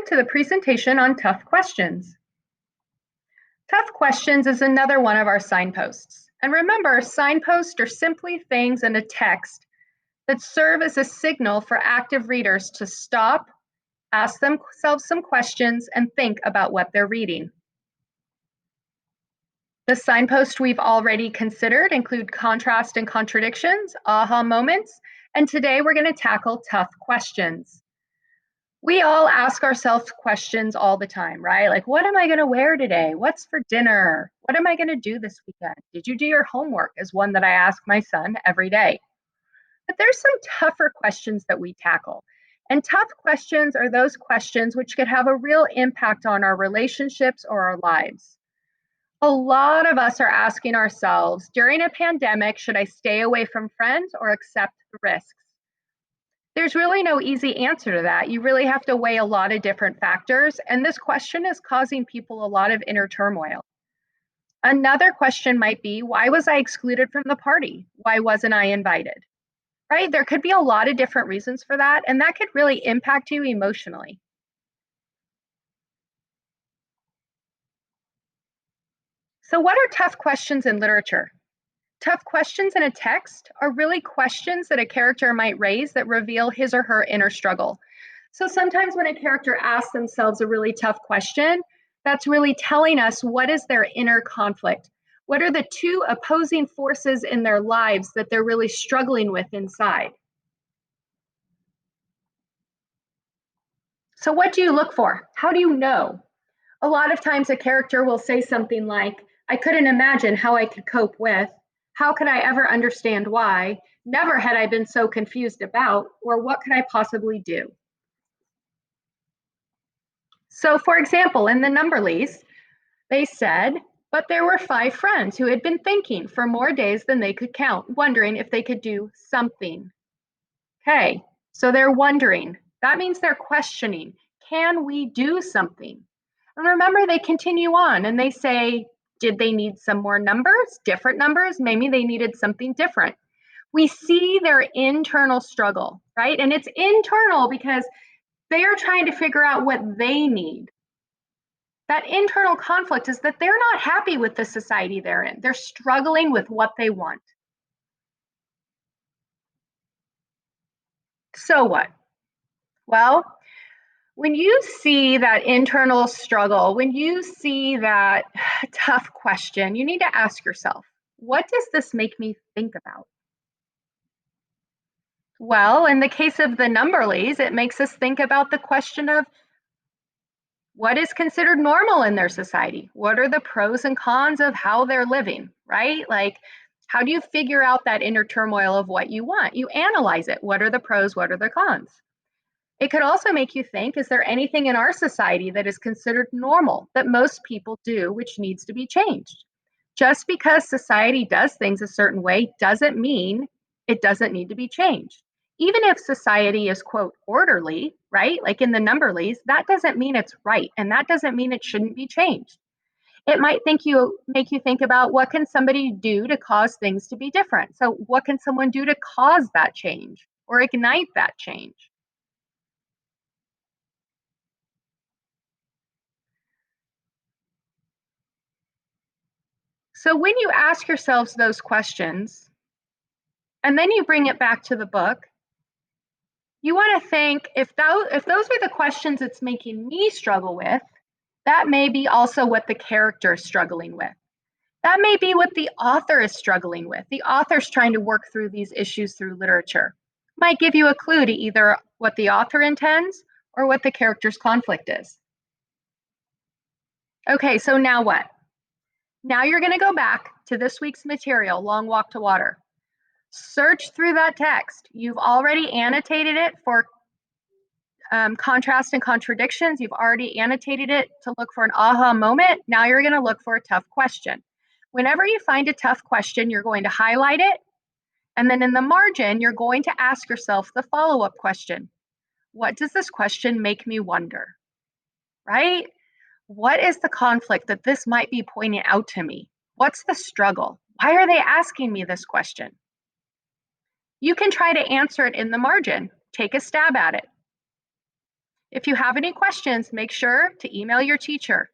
to the presentation on tough questions. Tough questions is another one of our signposts. And remember, signposts are simply things in a text that serve as a signal for active readers to stop, ask themselves some questions, and think about what they're reading. The signposts we've already considered include contrast and contradictions, aha moments, and today we're going to tackle tough questions. We all ask ourselves questions all the time, right? Like, what am I going to wear today? What's for dinner? What am I going to do this weekend? Did you do your homework? Is one that I ask my son every day. But there's some tougher questions that we tackle. And tough questions are those questions which could have a real impact on our relationships or our lives. A lot of us are asking ourselves, during a pandemic, should I stay away from friends or accept the risks? There's really no easy answer to that. You really have to weigh a lot of different factors, and this question is causing people a lot of inner turmoil. Another question might be, why was I excluded from the party? Why wasn't I invited? Right? There could be a lot of different reasons for that, and that could really impact you emotionally. So, what are tough questions in literature? Tough questions in a text are really questions that a character might raise that reveal his or her inner struggle. So sometimes when a character asks themselves a really tough question, that's really telling us what is their inner conflict. What are the two opposing forces in their lives that they're really struggling with inside? So, what do you look for? How do you know? A lot of times a character will say something like, I couldn't imagine how I could cope with, how could I ever understand why, never had I been so confused about, or what could I possibly do? So, for example, in the Numberlys, they said, but there were 5 friends who had been thinking for more days than they could count, wondering if they could do something. Okay, so they're wondering. That means they're questioning. Can we do something? And remember, they continue on and they say, did they need some more numbers, different numbers? Maybe they needed something different. We see their internal struggle, right? And it's internal because they are trying to figure out what they need. That internal conflict is that they're not happy with the society they're in. They're struggling with what they want. So what? Well, when you see that internal struggle, when you see that tough question, you need to ask yourself, what does this make me think about? Well, in the case of the Numberlys, it makes us think about the question of what is considered normal in their society? What are the pros and cons of how they're living, right? Like, how do you figure out that inner turmoil of what you want? You analyze it. What are the pros? What are the cons? It could also make you think, is there anything in our society that is considered normal that most people do, which needs to be changed? Just because society does things a certain way doesn't mean it doesn't need to be changed. Even if society is, quote, orderly, right? Like in the Numberlys, that doesn't mean it's right. And that doesn't mean it shouldn't be changed. It might make you think about what can somebody do to cause things to be different. So what can someone do to cause that change or ignite that change? So when you ask yourselves those questions, and then you bring it back to the book, you want to think if those are the questions it's making me struggle with, that may be also what the character is struggling with. That may be what the author is struggling with. The author's trying to work through these issues through literature. Might give you a clue to either what the author intends or what the character's conflict is. Okay, so now what? Now you're going to go back to this week's material, Long Walk to Water. Search through that text. You've already annotated it for contrast and contradictions. You've already annotated it to look for an aha moment. Now you're going to look for a tough question. Whenever you find a tough question, you're going to highlight it. And then in the margin, you're going to ask yourself the follow-up question. What does this question make me wonder? Right? What is the conflict that this might be pointing out to me? What's the struggle? Why are they asking me this question? You can try to answer it in the margin. Take a stab at it. If you have any questions, make sure to email your teacher.